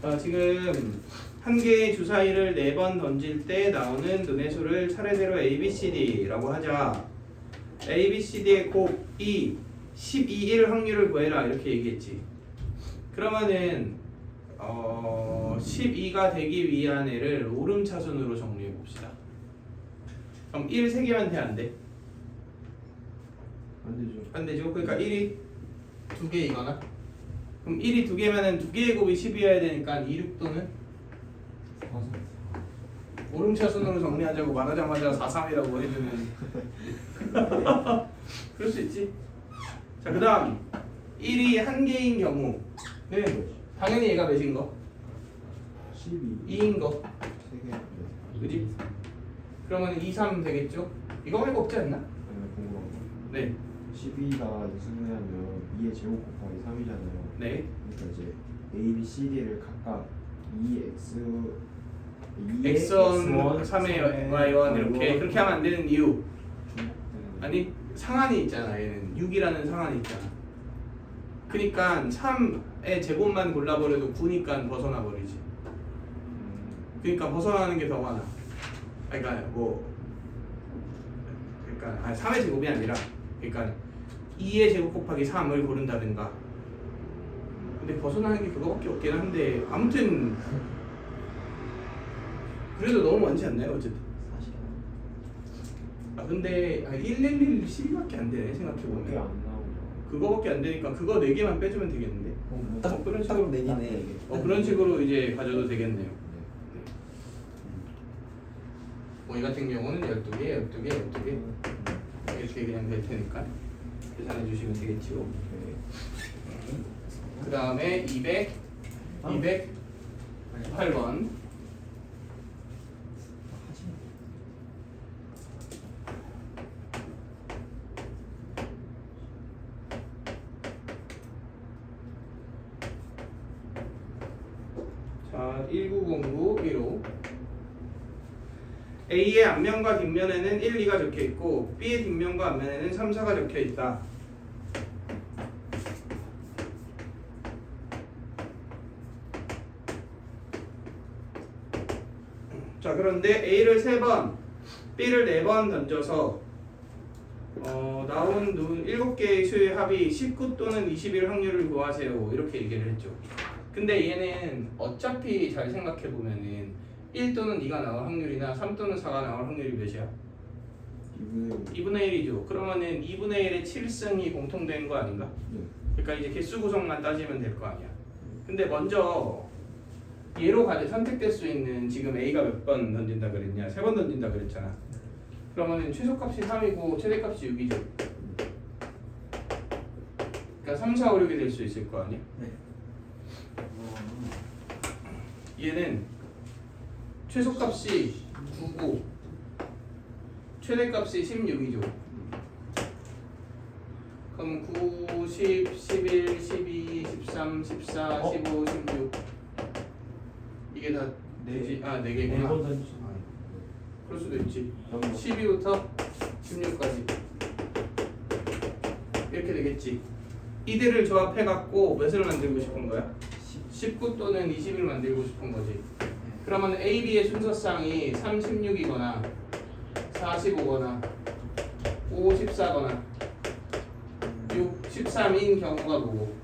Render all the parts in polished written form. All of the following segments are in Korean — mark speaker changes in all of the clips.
Speaker 1: 자, 지금 한 개의 주사위를 4번 던질 때 나오는 눈의 수를 차례대로 A, B, C, D라고 하자. A, B, C, D의 곱이 12일 확률을 구해라 이렇게 얘기했지. 그러면은 12가 되기 위한 애를 오름차순으로 정리해 봅시다. 그럼 1 3개만 돼, 안 돼?
Speaker 2: 안 되죠.
Speaker 1: 안 되죠. 그러니까 1이 2개이거나 그럼 1이 2개면은 2개의 곱이 10이어야 되니까 2, 6도는 오름차순으로 정리하자고 말하자마자 4, 3이라고 해주면 그럴 수 있지. 자, 그 다음 1이 한 개인 경우는 당연히 얘가 몇인 거?
Speaker 2: 12.
Speaker 1: 2인 거.
Speaker 2: 3개.
Speaker 1: 그지? 그러면 2, 3 되겠죠? 이거 말고 없지 않나?
Speaker 2: 궁금한 거.
Speaker 1: 네.
Speaker 2: 12가 인수분해하면 2의 제곱 곱하기 3이잖아요.
Speaker 1: 네.
Speaker 2: 그러니까 이제 A, B, C, D를 각각 2x
Speaker 1: X1, 3의 Y1 이렇게 그렇게 하면 안 되는 이유. 아니 상한이 있잖아. 얘는 6이라는 상한이 있잖아. 그러니까 3의 제곱만 골라버려도 9니까 벗어나 버리지. 그러니까 벗어나는 게 더 많아. 그러니까 뭐 그러니까 3의 제곱이 아니라 그러니까 2의 제곱 곱하기 3을 고른다든가. 근데 벗어나는 게 그거밖에 없긴 한데 아무튼 그래도 너무 많지 않나요? 어쨌든. 아 근데 111 12밖에 안 되네 생각해보면.
Speaker 2: 그게 안 나오죠.
Speaker 1: 그거밖에 안 되니까 그거 4개만 빼주면 되겠는데. 그런 식으로
Speaker 3: 내기네.
Speaker 1: 그런 식으로 이제 가져도 되겠네요. 뭐 이 같은 경우는 12개, 12개, 12개 이렇게 그냥 될 테니까 계산해 주시면 되겠죠. 그 다음에 208번. 자, 1909 1호 A의 앞면과 뒷면에는 1, 2가 적혀있고 B의 뒷면과 앞면에는 3, 4가 적혀있다. 자, 그런데 A를 3번, B를 4번 던져서 나온 7개의 수의 합이 19 또는 21 확률을 구하세요. 이렇게 얘기를 했죠. 근데 얘는 어차피 잘 생각해보면은 1 또는 2가 나올 확률이나 3 또는 4가 나올 확률이 몇이야? 2분의 1이죠. 그러면은 2분의 1의 7승이 공통된 거 아닌가? 그러니까 이제 개수 구성만 따지면 될 거 아니야. 근데 먼저 얘로 선택될 수 있는 지금 A가 몇 번 던진다 그랬냐? 3번 던진다 그랬잖아. 그러면은 최소값이 3이고 최대값이 6이죠. 그러니까 3, 4, 5, 6이 될 수 있을 거 아니야?
Speaker 3: 네.
Speaker 1: 얘는 최소값이 9고 최대값이 16이죠. 그럼 9, 10, 11, 12, 13, 14, 15, 16 이게 다 되지? 아, 4개구나. 그럴 수도 있지. 12부터 16까지 이렇게 되겠지. 이들을 조합해갖고 몇을 만들고 싶은 거야? 19 또는 20을 만들고 싶은 거지. 그러면 A, B의 순서쌍이 3, 16이거나 45거나 5, 14거나 6, 13인 경우가 뭐고?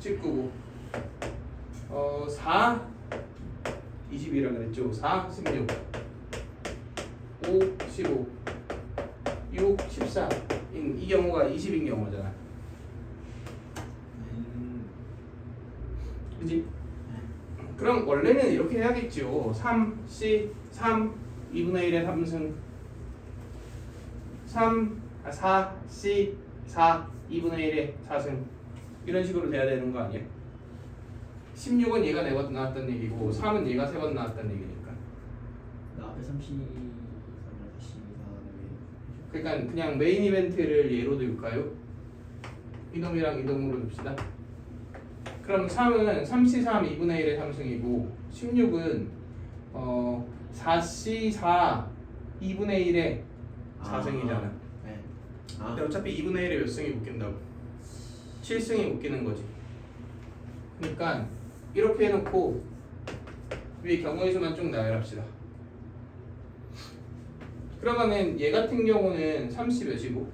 Speaker 1: 19고 4, 20이라 그랬죠. 4, 16 5, 15 6, 14인 이 경우가 20인 경우잖아. 그지? 그럼 원래는 이렇게 해야겠죠. 3, C, 3, 2분의 1의 3승 4, C, 4, 2분의 1의 4승 이런 식으로 돼야 되는 거 아니야? 16은 얘가 4번 나왔다는 얘기고 3은 얘가 3번 나왔다는 얘기니까.
Speaker 3: 앞에 32, 32,
Speaker 1: 그러니까 그냥 메인 이벤트를 예로 들까요? 이놈이랑 이놈으로 둡시다. 그럼 3은 3C3 2분의 1의 3승이고 16은 4C4 2분의 1의 4승이잖아.
Speaker 3: 네.
Speaker 1: 근데 어차피 2분의 1에 몇 승이 묶인다고? 7승이 묶이는 거지. 그러니까 이렇게 해놓고 위에 경우의 수만 쭉 나열합시다. 그러면은 얘 같은 경우는 30 몇이고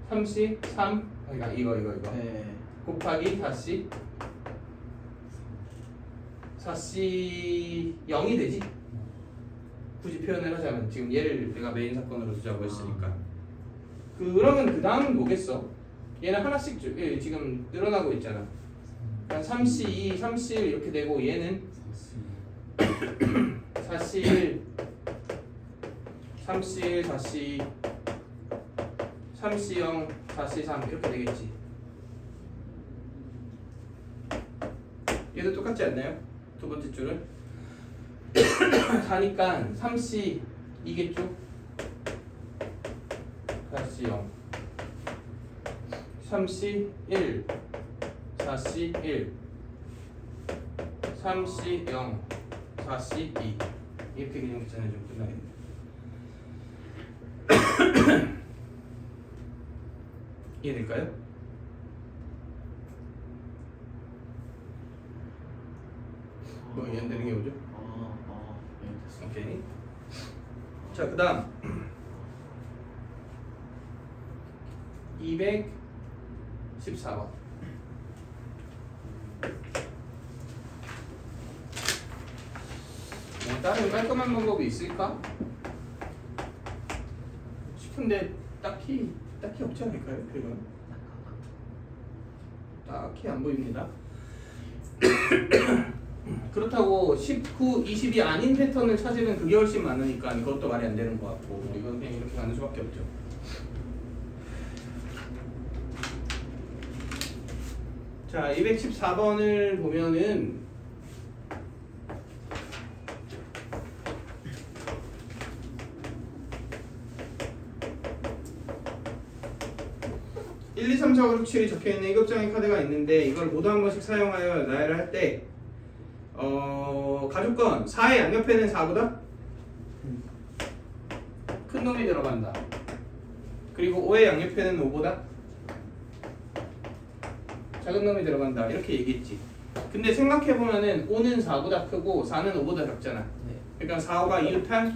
Speaker 1: 33 그러니까 이거
Speaker 3: 네.
Speaker 1: 곱하기 4C 0이 되지? 굳이 표현을 하자면 지금 얘를 내가 메인 사건으로 두자고 했으니까 그러면 그 다음은 뭐겠어? 얘는 하나씩 지금 늘어나고 있잖아. 그러니까 3C2, 3C1 이렇게 되고 얘는 4C1, 3C1, 4C2 3C0, 4C3 이렇게 되겠지. 얘도 똑같지 않나요? 두 번째 줄은 4니까 3C 2겠죠? 4C0 3C 1 4C 1 3C 0 4C 2 이렇게 그냥 계산해주면 끝나겠네. 이해될까요? 뭐 이해 안 되는 게 뭐죠?
Speaker 3: 네, 됐어.
Speaker 1: 오케이. 자, 그 다음 214번. 뭐 다른 깔끔한 방법이 있을까? 싶은데 딱히 없지 않을까요? 그건 딱히 안 보입니다. 그렇다고 19, 20이 아닌 패턴을 찾으면 그게 훨씬 많으니까 그것도 말이 안 되는 것 같고 이건 그냥 이렇게 가는 수밖에 없죠. 자, 214번을 보면은 1, 2, 3, 4, 5, 6, 7이 적혀있는 7장의 카드가 있는데 이걸 모두 한 번씩 사용하여 나열을 할 때 가족권 4의 양옆에는 4보다 큰 놈이 들어간다. 그리고 5의 양옆에는 5보다 작은 놈이 들어간다. 이렇게 얘기했지. 근데 생각해보면은 5는 4보다 크고 4는 5보다 작잖아.
Speaker 3: 네.
Speaker 1: 그러니까 4, 5가 이웃할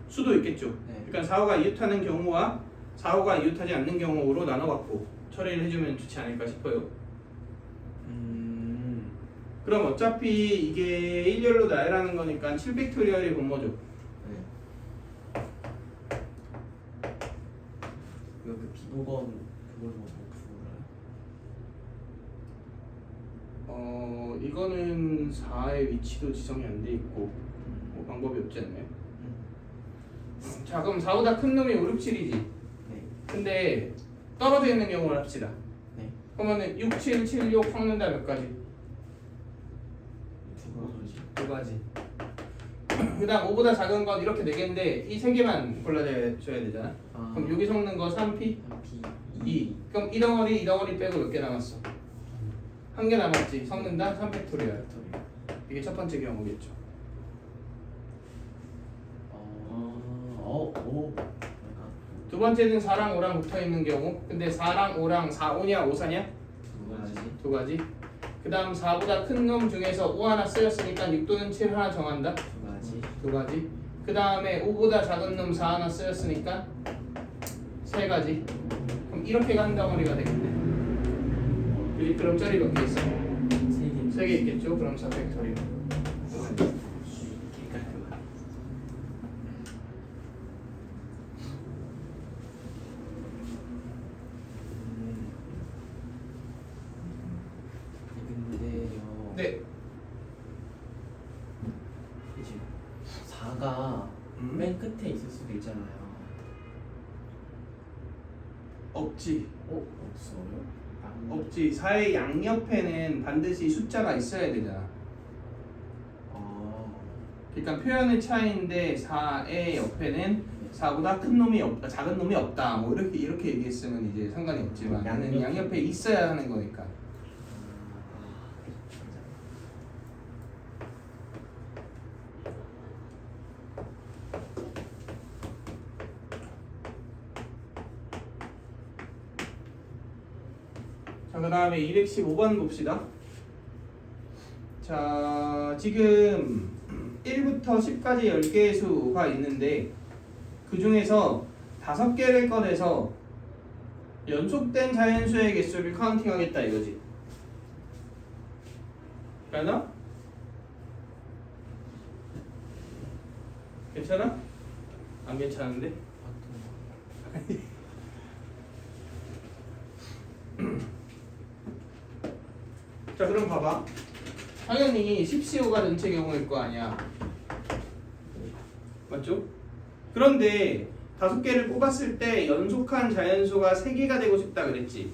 Speaker 1: 수도 있겠죠.
Speaker 3: 네.
Speaker 1: 그러니까 4, 5가 이웃하는 경우와 4, 5가 이웃하지 않는 경우로 나눠갖고 처리를 해주면 좋지 않을까 싶어요. 그럼 어차피 이게 일렬로 나열하는 거니까 7팩토리얼이 분모죠.
Speaker 3: 네. 이거 그 비보건 그걸로 몰라요?
Speaker 1: 이거는 4의 위치도 지정이 안 돼 있고 뭐 방법이 없지 않나요? 자, 그럼 4보다 큰 놈이 5, 6, 7이지.
Speaker 3: 네.
Speaker 1: 근데 떨어져 있는 경우를 합시다.
Speaker 3: 네.
Speaker 1: 그러면은 6, 7, 7, 6 섞는다 몇 가지?
Speaker 3: 두 가지.
Speaker 1: 그 다음 5보다 작은 건 이렇게 4개인데 이 3개만 골라줘야 되잖아.
Speaker 3: 아.
Speaker 1: 그럼 여기 섞는 거 3P?
Speaker 3: P
Speaker 1: 2. 그럼 이 덩어리 빼고 몇 개 남았어? 한 개 남았지. 섞는다 3팩토리얼. 이게 첫 번째 경우겠죠.
Speaker 3: 오.
Speaker 1: 두 번째는 4랑 5랑 붙어 있는 경우. 근데 4랑 5랑 4, 5냐 5, 4냐?
Speaker 3: 두 가지.
Speaker 1: 두 가지. 그 다음 4보다 큰 놈 중에서 5 하나 쓰였으니까 6 또는 7 하나 정한다.
Speaker 3: 두 가지.
Speaker 1: 두 가지. 그 다음에 5보다 작은 놈 4 하나 쓰였으니까 세 가지. 그럼 이렇게 간 덩어리가 되겠네. 여기 그럼 짤이 몇 개 있어? 세 개 있겠죠? 그럼 4팩토리얼.
Speaker 3: 근데요.
Speaker 1: 네.
Speaker 3: 이제 4가 맨 끝에 있을 수도 있잖아요.
Speaker 1: 없지.
Speaker 3: 없어요?
Speaker 1: 없지. 4의 양옆에는 반드시 숫자가 있어야 되잖아. 그러니까 표현의 차이인데 4의 옆에는 4보다 큰 놈이 없다, 작은 놈이 없다. 뭐 이렇게 얘기했으면 이제 상관이 없지만 나는 양옆에 있어야 하는 거니까. 자, 그 다음에 215번 봅시다. 자, 지금 1부터 10까지 10개의 수가 있는데 그 중에서 5개를 꺼내서 연속된 자연수의 개수를 카운팅하겠다 이거지. 괜찮아? 괜찮아? 안 괜찮은데? 자, 그럼 봐봐. 당연히 10CO가 전체 경우일 거 아니야. 맞죠? 그런데 5개를 뽑았을 때 연속한 자연수가 3개가 되고 싶다 그랬지.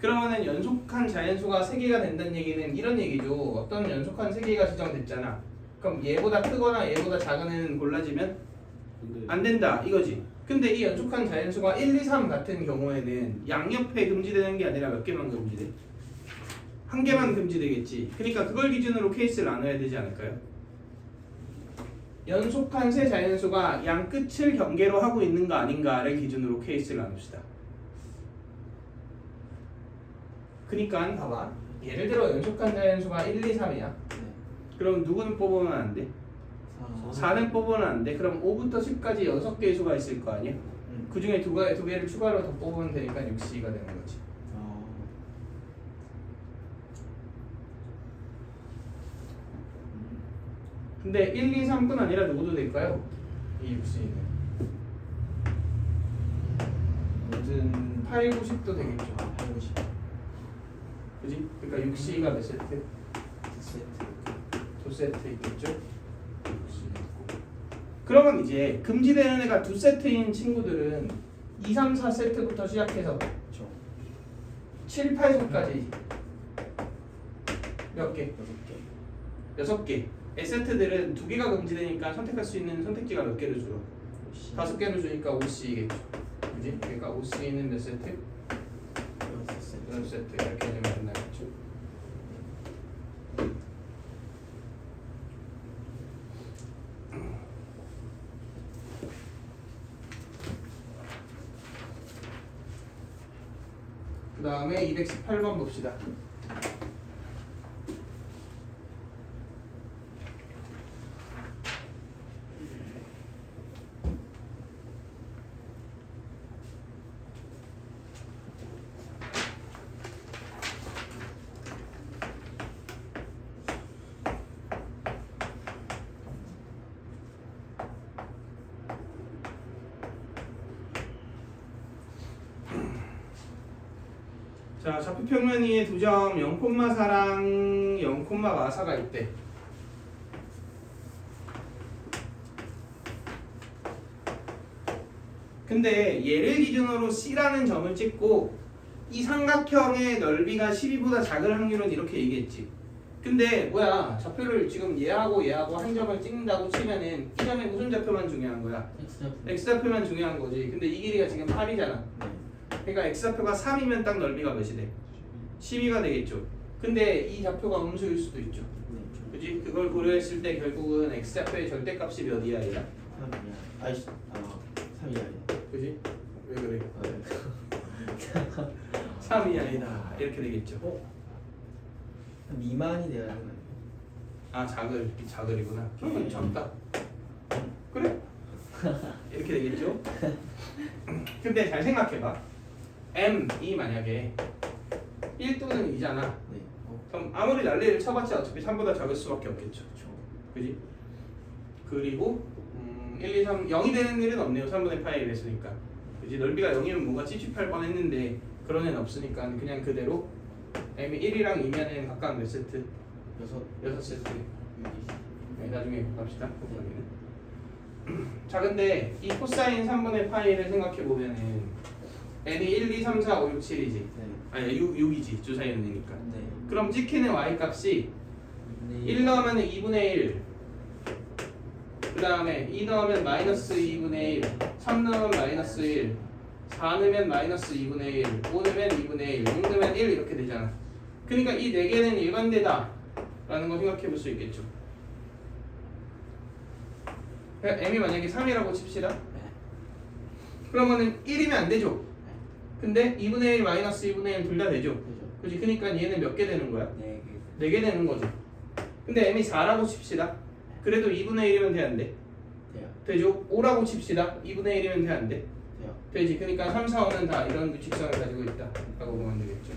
Speaker 1: 그러면은 연속한 자연수가 3개가 된다는 얘기는 이런 얘기죠. 어떤 연속한 3개가 지정됐잖아. 그럼 얘보다 크거나 얘보다 작은 애는 골라지면 안 된다 이거지. 근데 이 연속한 자연수가 1, 2, 3 같은 경우에는 양옆에 금지되는 게 아니라 몇 개만 금지돼? 한 개만 금지되겠지. 그러니까 그걸 기준으로 케이스를 나눠야 되지 않을까요? 연속한 세 자연수가 양 끝을 경계로 하고 있는가 아닌가를 기준으로 케이스를 나눕시다. 그러니까 봐봐. 예를 들어 연속한 자연수가 1, 2, 3이야. 그럼 누구는 뽑으면 안 돼? 4는 뽑으면 안 돼. 그럼 5부터 10까지 6개의 수가 있을 거 아니야? 그 중에 두 개를 추가로 더 뽑으면 되니까 6C가 되는 거지. 근데 1, 2, 3뿐 아니라 누구도 될까요? 이 6C는 무슨 8, 90도 되겠죠.
Speaker 3: 8, 90.
Speaker 1: 그지? 그러니까 6C가 몇 세트?
Speaker 3: 2세트.
Speaker 1: 2세트 있겠죠? 6C 있고. 그러면 이제 금지되는 애가 2세트인 친구들은 2, 3, 4세트부터 시작해서
Speaker 3: 그렇죠.
Speaker 1: 7, 8세트까지 몇 개?
Speaker 3: 6개.
Speaker 1: 6개. S세트들은 2개가 금지되니까 선택할 수 있는 선택지가 몇 개를 줄어? 5개를 주니까 5C겠죠. 그지? 그러니까 5C는 몇 세트? 6세트 이렇게 되면 된다겠죠. 그 다음에 218번 봅시다. 자, 좌표 평면 위에 두 점 0,4랑 0,4가 있대. 근데 얘를 기준으로 C라는 점을 찍고 이 삼각형의 넓이가 12보다 작을 확률은 이렇게 얘기했지. 근데 뭐야, 좌표를 지금 얘하고 얘하고 한 점을 찍는다고 치면은 이 점의 무슨 좌표만 중요한 거야? X좌표만 중요한 거지. 근데 이 길이가 지금 8이잖아. 그러니까 X좌표가 3이면 딱 넓이가 몇이 돼? 12가 되겠죠. 근데 이 좌표가 음수일 수도 있죠. 그지? 그걸 고려했을 때 결국은 X좌표의 절대값이 몇이야 얘가?
Speaker 3: 3이야.
Speaker 1: 그지? 왜 그래? 3이 아니다 이렇게 되겠죠.
Speaker 3: 미만이 돼야 하는 거예요.
Speaker 1: 아, 작을이구나. 그러면 작다. 그래? 이렇게 되겠죠. 근데 잘 생각해봐. M이 만약에 1 또는 2잖아.
Speaker 3: 네.
Speaker 1: 그럼 아무리 난리를 쳐봤자 어차피 3보다 작을 수밖에 없겠죠.
Speaker 3: 그렇죠.
Speaker 1: 그지? 그리고 1, 2, 3 0이 되는 일은 없네요. 3분의 파이에 됐으니까. 그지? 넓이가 0이면 뭔가 찝찝할 뻔했는데 그런 애는 없으니까 그냥 그대로 M이 1이랑 2면은 각각 몇 세트? 6세트. 네, 나중에 갑시다. 곱하기는. 자, 근데 이 코사인 3분의 파이를 생각해 보면은 n이 1, 2, 3, 4, 5, 6, 7이지.
Speaker 3: 네.
Speaker 1: 아니 6이지. 주사위는 n이니까.
Speaker 3: 네.
Speaker 1: 그럼 찍히는 y 값이
Speaker 3: 네.
Speaker 1: 1 넣으면 2분의 1. 그 다음에 2 넣으면 마이너스 2분의 1. 3 넣으면 마이너스 1. 4 넣으면 마이너스 2분의 1. 5 넣으면 2분의 1. 6 넣으면 1 이렇게 되잖아. 그러니까 이 4개는 일반대다 라는 거 생각해 볼 수 있겠죠. 그러니까 m이 만약에 3이라고 칩시다.
Speaker 3: 네.
Speaker 1: 그러면은 1이면 안 되죠. 근데 2분의 1 마이너스 2분의 1 둘 다 되죠.
Speaker 3: 그죠.
Speaker 1: 그지? 그러니까 얘는 몇 개 되는 거야?
Speaker 3: 네.
Speaker 1: 4개 되는 거지. 근데 m이 4라고 칩시다. 그래도 2분의 1이면 돼, 안 돼?
Speaker 3: 돼요.
Speaker 1: 되죠? 5라고 칩시다. 2분의 1이면 돼, 안 돼?
Speaker 3: 돼요.
Speaker 1: 되지. 그러니까 3, 4, 5는 다 이런 규칙성을 가지고 있다 라고 보면 되겠죠.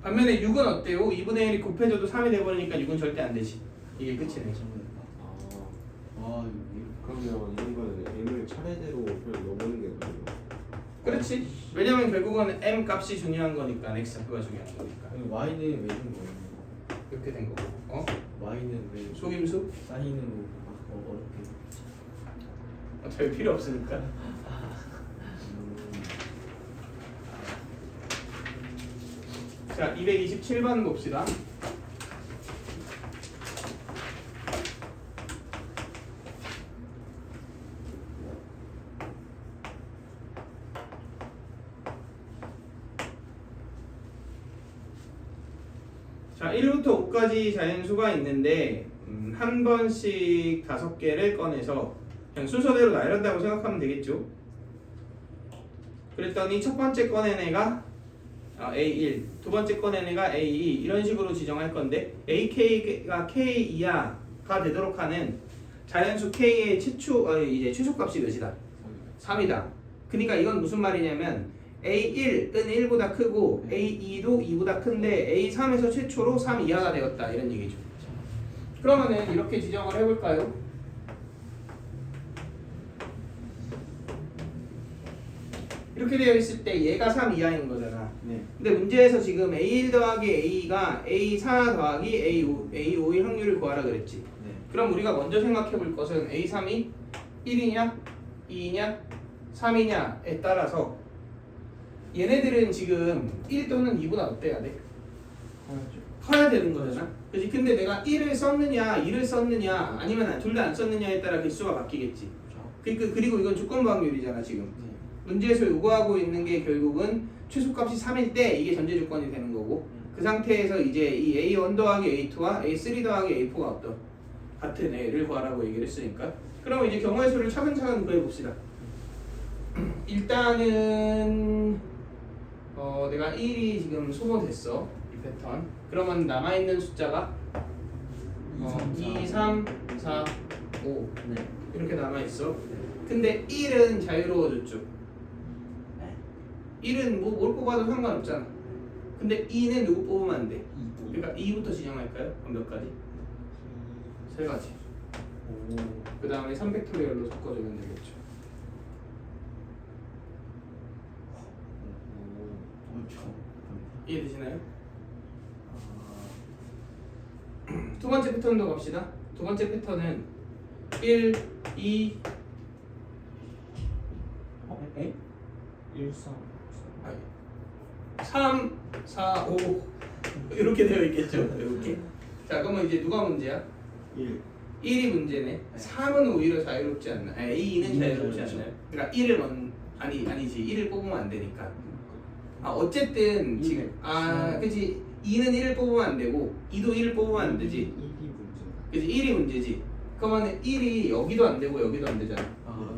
Speaker 1: 반면에 6은 어때요? 2분의 1이 곱해져도 3이 돼버리니까 6은 절대 안 되지. 이게 끝이네.
Speaker 2: 아 그러면 이런 거는 m을 차례대로 그냥 넣어보는 게 어때요?
Speaker 1: 그렇지. 왜냐면 결국은 m 값이 중요한 거니까 x가 중요한 거니까
Speaker 3: Y는 왜 준 거예요?
Speaker 1: 이렇게 된 거고. 어?
Speaker 3: Y는 왜
Speaker 1: 속임수?
Speaker 3: 사인은 어렵게
Speaker 1: 별 필요 없으니까. 자, 227번 봅시다. 자, 1부터 5까지 자연수가 있는데 한 번씩 5개를 꺼내서 그냥 순서대로 나열한다고 생각하면 되겠죠. 그랬더니 첫 번째 꺼낸 애가 A1, 두 번째 꺼낸 애가 A2 이런 식으로 지정할 건데 AK가 K2야가 되도록 하는 자연수 K의 이제 최소값이 몇이다? 3이다. 그러니까 이건 무슨 말이냐면 A1은 1보다 크고 A2도 2보다 큰데 A3에서 최초로 3 이하가 되었다 이런 얘기죠. 그러면은 이렇게 지정을 해볼까요? 이렇게 되어 있을 때 얘가 3 이하인 거잖아.
Speaker 2: 네.
Speaker 1: 근데 문제에서 지금 A1 더하기 A가 A4 더하기 A5의 확률을 구하라 그랬지.
Speaker 3: 네.
Speaker 1: 그럼 우리가 먼저 생각해 볼 것은 A3이 1이냐 2이냐 3이냐에 따라서 얘네들은 지금 1 또는 2보다 어때야 돼? 커야 되는 거잖아. 그렇지? 근데 내가 1을 썼느냐 2를 썼느냐 아니면 둘 다 안 썼느냐에 따라 개수가 바뀌겠지. 그리고 이건 조건부 확률이잖아 지금.
Speaker 3: 네.
Speaker 1: 문제에서 요구하고 있는 게 결국은 최소값이 3일 때 이게 전제 조건이 되는 거고 그 상태에서 이제 이 A1 더하기 A2와 A3 더하기 A4가 어떤 같은 애를 구하라고 얘기를 했으니까 그럼 이제 경우의 수를 차근차근 구해봅시다. 일단은 내가 1이 지금 소모됐어 이 패턴. 그러면 남아있는 숫자가 2, 3, 4, 5
Speaker 3: 네.
Speaker 1: 이렇게 남아있어. 근데 1은 자유로워졌죠. 1은 뭐 뭘 뽑아도 상관없잖아. 근데 2는 누구 뽑으면 안 돼? 그러니까 2부터 지정할까요? 그럼 몇 가지? 3가지. 그 다음에 3팩토리얼로 섞어주면 되겠죠. 이해되시나요? 두 번째 패턴도 갑시다. 두 번째 패턴은 1, 2,
Speaker 2: 1, 3
Speaker 1: 3, 4, 5 이렇게 되어 있겠죠. 이렇게. 자, 그러면 이제 누가 문제야?
Speaker 2: 1
Speaker 1: 1이 문제네. 3은 오히려 자유롭지 않나? 아니, 2는 자유롭지 않나요? 그러니까 1을 아니지. 1을 뽑으면 안 되니까. 어쨌든 지금 그치. 2는 1을 뽑으면 안 되고 2도 1을 뽑으면 안 되지.
Speaker 2: 1이 문제.
Speaker 1: 그치. 1이 문제지. 그러면 1이 여기도 안 되고 여기도 안 되잖아.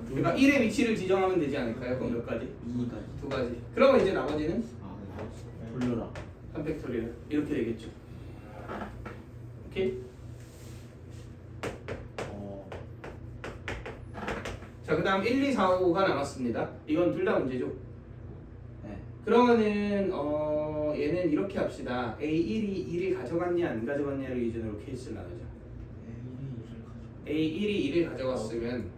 Speaker 1: 그러니까 1의 위치를 지정하면 되지 않을까요? 그럼 몇 가지?
Speaker 3: 2가지.
Speaker 1: 두 가지. 그러면 이제 나머지는
Speaker 3: 돌려라.
Speaker 1: 3팩토리얼 이렇게 되겠죠. 오케이? 자, 그 다음 1, 2, 4, 5가 남았습니다. 이건 둘 다 문제죠.
Speaker 3: 네.
Speaker 1: 그러면은 얘는 이렇게 합시다. A1이 2를 가져갔냐 안 가져갔냐를 기준으로 케이스를 나누자. A1이 2를 가져갔으면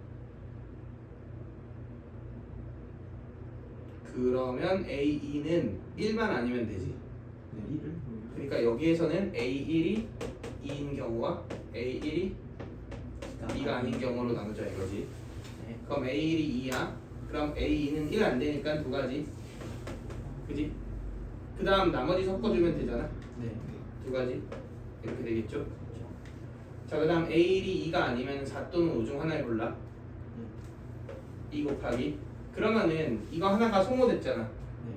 Speaker 1: 그러면 A2는 1만 아니면 되지.
Speaker 2: 네, 1을
Speaker 1: 그러니까 여기에서는 A1이 2인 경우와 A1이 2가 아닌 경우로 나누자 이거지.
Speaker 3: 네.
Speaker 1: 그럼 A1이 2야. 그럼 A2는 1 안 되니까 두 가지. 그지? 그 다음 나머지 섞어주면 되잖아.
Speaker 3: 네.
Speaker 1: 두 가지. 이렇게 되겠죠. 자, 그 다음 A1이 2가 아니면 4 또는 5 중 하나를 골라. 2 곱하기. 그러면은 이거 하나가 소모됐잖아.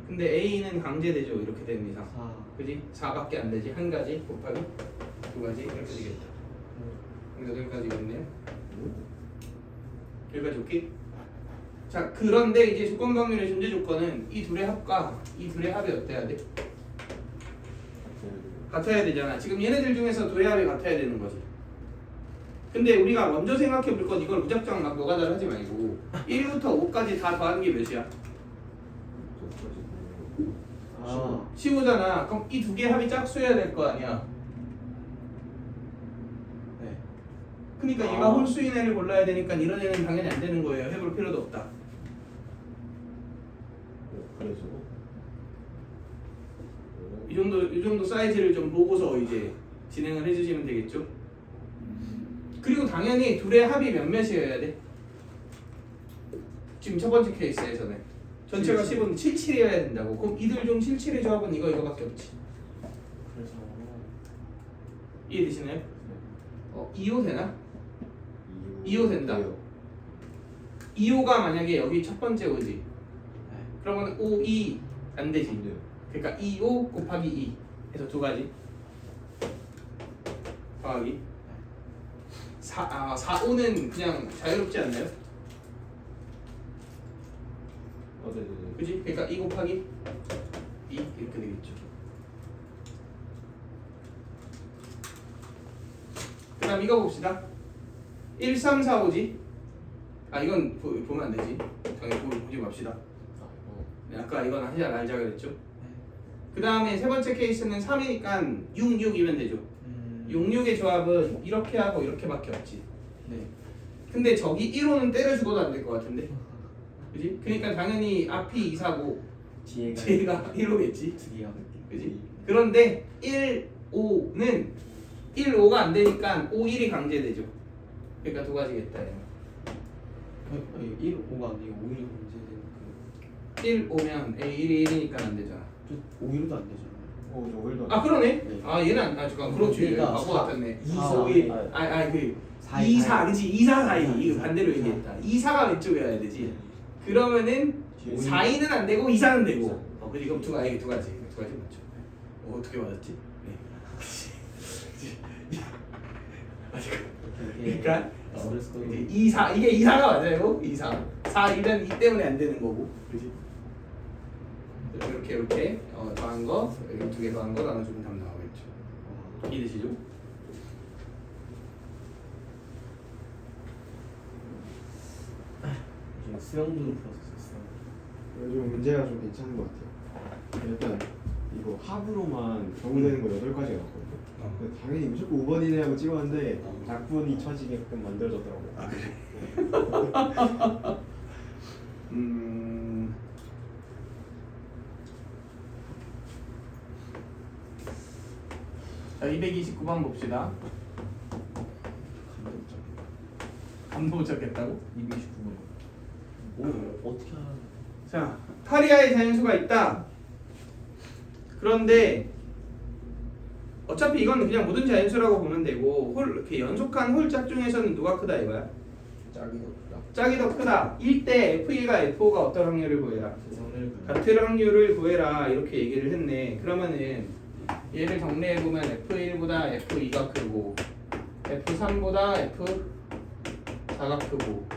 Speaker 1: 근데 A는 강제되죠. 이렇게 되는 이상.
Speaker 3: 4.
Speaker 1: 그지? 4밖에 안 되지. 한 가지 곱하기 두 가지 이렇게 되겠다. 그럼 8가지겠네요. 여기까지 오케이? 자 그런데 이제 조건방률의 존재 조건은 이 둘의 합과 이 둘의 합이 어때야 돼? 같아야 되잖아. 지금 얘네들 중에서 둘의 합이 같아야 되는 거지. 근데 우리가 먼저 생각해 볼 건 이걸 무작정 막 노가다를 하지 말고 1부터 5까지 다 더하는 게 몇이야?
Speaker 3: 아
Speaker 1: 15잖아. 그럼 이 두 개 합이 짝수여야 될 거 아니야.
Speaker 3: 네.
Speaker 1: 그러니까 얘가 홀수인 애를 골라야 되니까 이런 애는 당연히 안 되는 거예요. 해볼 필요도 없다.
Speaker 2: 그래서
Speaker 1: 이 정도 사이즈를 좀 보고서 이제 진행을 해주시면 되겠죠. 그리고 당연히 둘의 합이 몇몇이어야 돼? 지금 첫 번째 케이스에서는 전체가 10은 77이어야 된다고. 그럼 이들 중 77의 조합은 이거밖에 없지.
Speaker 3: 그래서
Speaker 1: 이해되시나요? 2호 되나? 2호 된다. 2호가 만약에 여기 첫 번째 오지.
Speaker 3: 네.
Speaker 1: 그러면 5, 2 안 되지.
Speaker 2: 근데
Speaker 1: 그러니까 2, 5 곱하기 2 해서 두 가지 더하기 4, 5는 그냥 자유롭지 않나요?
Speaker 2: 네네네.
Speaker 1: 그지? 그러니까 2 곱하기 2 이렇게 되겠죠. 그 다음 이거 봅시다. 1, 3, 4, 5지? 아 이건 보면 안 되지. 당연히 보지 맙시다. 네, 아까 이건 하지 말자 그랬죠. 그 다음에 세 번째 케이스는 3이니까 6, 6이면 되죠. 6, 6의 조합은 이렇게 하고 이렇게밖에 없지.
Speaker 3: 네.
Speaker 1: 근데 저기 1호는 때려주고도 안 될 것 같은데. 그지? 그러니까 당연히 앞이 2, 4고 뒤가 1호겠지.
Speaker 3: 두 개가 그렇게.
Speaker 1: 그지? 그런데 1, 5는 1, 5가 안 되니까 5, 1이 강제되죠. 그러니까 두 가지겠다.
Speaker 3: 1, 5가 아니고 5일이 문제되는 그
Speaker 1: 1, 5면 A 1이 1이니까 안 되잖아.
Speaker 3: 5일도 안 되잖아요.
Speaker 2: 저 오일도
Speaker 1: 아 그러네.
Speaker 3: 네.
Speaker 1: 아 얘는 안 잠깐 그렇지.
Speaker 3: 그러니까
Speaker 1: 바보
Speaker 3: 사-
Speaker 1: 같았네. 2, 4,
Speaker 3: 아,
Speaker 1: 5, 1.
Speaker 3: 아,
Speaker 1: 그
Speaker 3: 4,
Speaker 1: 2, 4 그치 2, 4, 4, 2 이거
Speaker 3: 이사.
Speaker 1: 반대로 얘기했다. 2, 4가 왼쪽이어야 되지. 그러면은
Speaker 3: 뒤에
Speaker 1: 4, 2는 안 되고 2, 4는 되고. 그지? 그럼 두 가지 맞죠? 어떻게 맞았지? 네. 그러니까 이제 2, 4 이게 2, 4가 맞아요. 2, 4. 4, 2는 이 때문에 안 되는 거고. 그지? 이렇게 더한 거, 여기 두 개 더한 거 나눠주면 답 나오겠죠. 이해되시죠?
Speaker 3: 수영도 풀었었어.
Speaker 2: 요즘 문제가 좀 괜찮은 것 같아요. 일단 이거 합으로만 정의되는 거 8가지가 나왔거든요. 근데 당연히 무조건 5번이네 하고 찍었는데 약분이 쳐지게끔 만들어졌더라고요.
Speaker 1: 아 그래? 자 229번 봅시다. 감도 못 잡겠다고?
Speaker 3: 229번. 오 어떻게 하나?
Speaker 1: 자, 파리아의 자연수가 있다. 그런데 어차피 이건 그냥 모든 자연수라고 보면 되고 이렇게 연속한 홀짝 중에서는 누가 크다 이거야?
Speaker 3: 짝이 더 크다.
Speaker 1: 짝이 더 크다. 이때 F2가 F5가 어떤 확률을 구해라?
Speaker 3: 세상을
Speaker 1: 같은 확률을 구해라 이렇게 얘기를 했네. 그러면은 얘를 정리해보면 F1보다 F2가 크고 F3보다 F4가 크고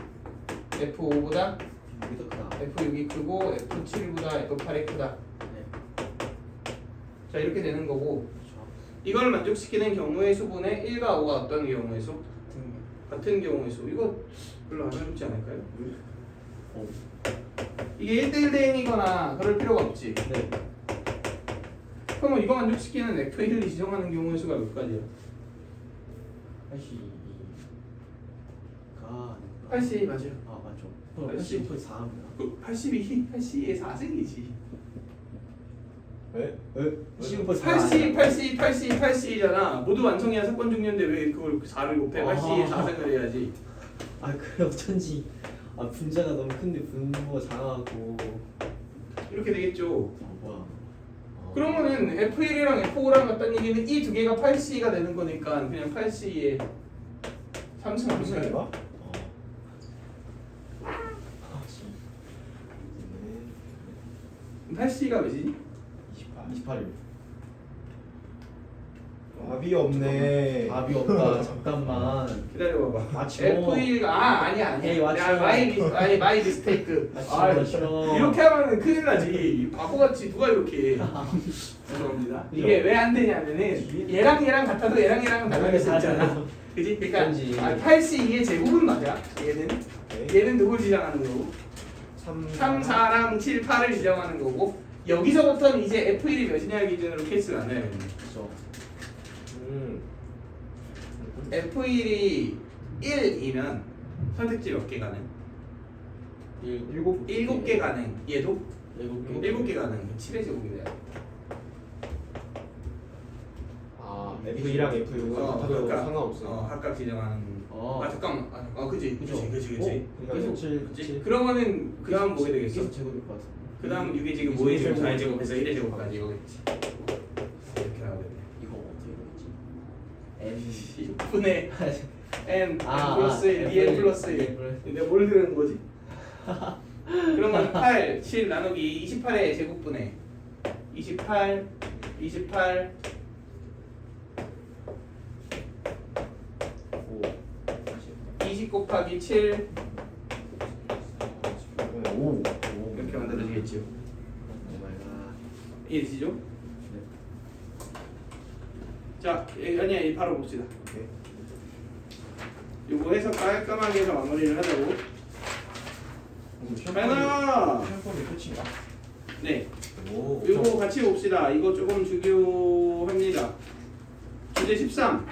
Speaker 1: F5보다
Speaker 3: 여기 더 크다.
Speaker 1: F6이 크고 F7보다 F8이 크다.
Speaker 3: 네.
Speaker 1: 자 이렇게 되는 거고
Speaker 3: 그렇죠.
Speaker 1: 이걸 만족시키는 경우의 수분의 1과 5가 어떤 경우의 수? 같은 경우의 수. 이거 별로 안 어렵지 않을까요?
Speaker 3: 어.
Speaker 1: 이게 1대1 대응이거나 그럴 필요가 없지.
Speaker 3: 네.
Speaker 1: 그러면 이거 만족시키는 F1을 지정하는 경우의 수가 몇 가지야?
Speaker 3: 82가
Speaker 1: 82 맞아요.
Speaker 3: 아 맞죠.
Speaker 1: 80.
Speaker 3: 80분 4합니다.
Speaker 1: 그 82의 4승이지.
Speaker 2: 에?
Speaker 3: 10분
Speaker 1: 80이잖아. 모두 완성이야 사건 중요인데 왜 그걸 4를 곱해? 82의 4승을 해야지.
Speaker 3: 아 그래 어쩐지 아 분자가 너무 큰데 분모가 작아갖고
Speaker 1: 이렇게 되겠죠.
Speaker 3: 아 뭐야.
Speaker 1: 그러면은 F1이랑 F5랑 같다는 얘기는 이 두 개가 8C가 되는 거니까 그냥 8C의 3승 아닌가요?
Speaker 3: 어.
Speaker 1: 8C가 몇이지?
Speaker 2: 28일. 답이 없네.
Speaker 3: 답이 없다. 잠깐만.
Speaker 1: 기다려봐봐.
Speaker 3: 아, 지워.
Speaker 1: F1 아니야.
Speaker 3: 에이, 맞죠.
Speaker 1: 마이 미스테이크.
Speaker 3: 싫어.
Speaker 1: 이렇게 하면은 큰일 나지. 바보같이 누가 이렇게 해. 죄송합니다. 이게 왜 안 되냐면은 얘랑 같아도 얘랑은 다르게 쓰잖아. 그지? 그러니까
Speaker 3: 그런지.
Speaker 1: 8C2의 제곱은 맞아. 얘는 누굴 지정하는 거고? 3, 4랑 7, 8을 지정하는 거고 여기서부터는 이제 F1이 몇이냐 기준으로 케이스를 나눠야 되는
Speaker 3: 그렇죠.
Speaker 1: F1이 1이면 선택지 몇 개 가능? 7개 가능. 얘도? 7개 가능. 7의 제곱이 돼야 돼.
Speaker 2: 아 F2랑 F6은 같아도 상관없어.
Speaker 1: 각각 지정하는. 잠깐만. 그치.
Speaker 2: 그러니까 7.
Speaker 1: 그러면은 그 다음 뭐게 되겠어?
Speaker 3: 계속 제곱일 것 같은데.
Speaker 1: 그 다음 6의 제곱, 5의 제곱, 4의 제곱에서 1의 제곱까지 이거겠지. 이렇게 나오겠네.
Speaker 3: 이거 어떻게 되지?
Speaker 1: 6분의 n
Speaker 3: 아,
Speaker 1: 플러스 1,
Speaker 3: N
Speaker 1: 2n 플러스 1.
Speaker 3: 플러스
Speaker 1: 내가 뭘 들은 거지? 그러면 8, 7 나누기 28의 제곱분의 28 20 곱하기 7
Speaker 2: 5.
Speaker 1: 이렇게 만들어지겠지요.
Speaker 3: 오마이갓.
Speaker 1: 이해되시죠? 자, 아니야, 바로 봅시다. 요거 해서 깔끔하게 해서 마무리를 하자고. 하나.
Speaker 2: 시험범위 끝인가?
Speaker 1: 네.
Speaker 2: 오.
Speaker 1: 요거 같이 봅시다. 이거 조금 중요합니다. 주제 13.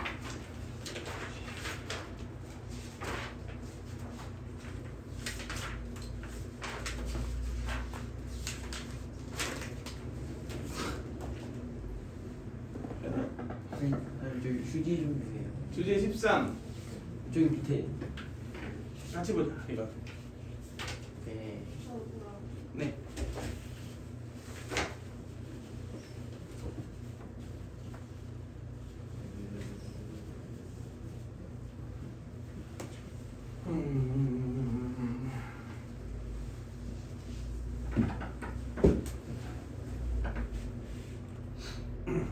Speaker 3: 아니, 저기 휴지 좀 주세요.
Speaker 1: 주제 13.
Speaker 3: 저기 밑에.
Speaker 1: 같이 보자. 이거.
Speaker 3: 네.
Speaker 1: 네.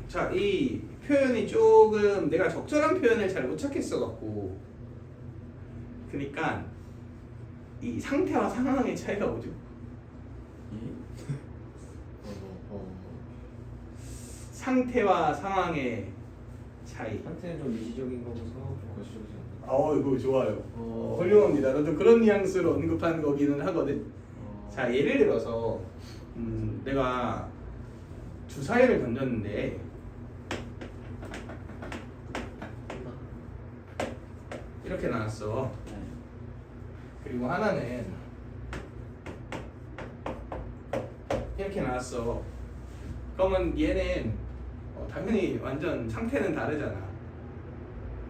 Speaker 1: 자, 이 표현이 조금 내가 적절한 표현을 잘 못 찾겠어 갖고, 그러니까 이 상태와 상황의 차이가 뭐죠? 상태와 상황의 차이.
Speaker 2: 상태는 좀 미시적인 거고서 좀 거시적이지 않나?
Speaker 1: 이거 좋아요. 훌륭합니다. 나도 그런 뉘앙스로 언급한 거기는 하거든. 자, 예를 들어서 내가 주사위를 던졌는데 이렇게 나왔어. 그리고 하나는 이렇게 나왔어. 그러면 얘는 당연히 완전 상태는 다르잖아.